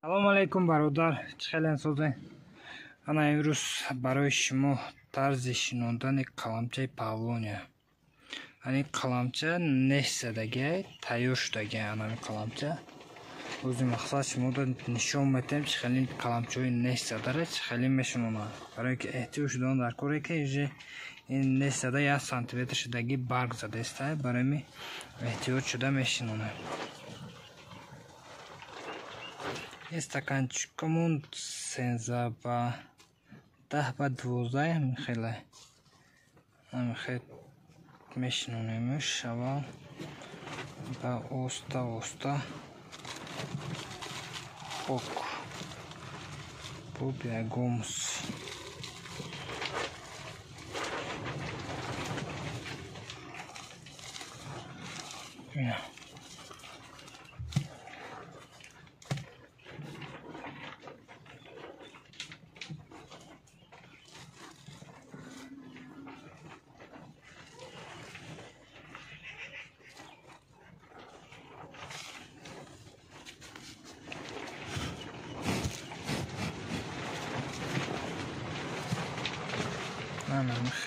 Салом алейкум бародар, чӣ хелен созен? Ана имрӯз барои шумо тарзи шинондани қаламчаи Павлония. Ани қаламча нест задаги, тайёр шудаги анами қаламча. Рӯзи мақсад шумода нишон метем чӣ хелин қаламчаҳои нест задаро чӣ хелин мешунонанд. Барое ки эҳтиёҷ дорам дар коре ки уже ин нест зада 1 сантиметр шудаги барг задаест, барои ми эҳтиёҷ шуда мешинонем. این стаканчикамон 13 ба 10 ба 12 خیلی خیلی میشنونیمش اول با اوستا خوک بوبیا گومس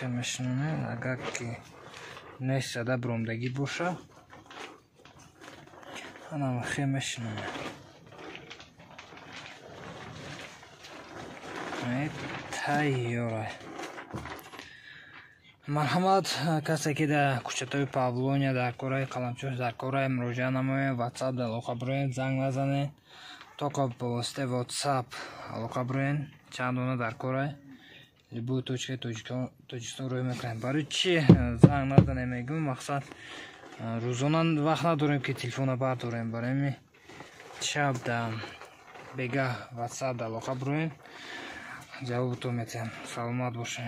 خیلی میشنونه اگر که نیست زده برامدگی باشه انا خیلی میشنونه تاییاره مرحمت کسی که در کوچه‌های پاولونیا در کره قلمچوش در کره مراجعه نمایید واتساپ در علاقه برین زنگ نزنید تا که با واسطه واتساپ علاقه برین چند دونه در کره любую точку Тоҷикистон рӯй мекунем. Барои чӣ занг назанем мегӯем? Мақсад рӯзона вақт надорем ки телефона бардорем. Барои ми шаб да бега ватсап да алоқа бироем ҷавобатон метиҳам. Саломат бошем.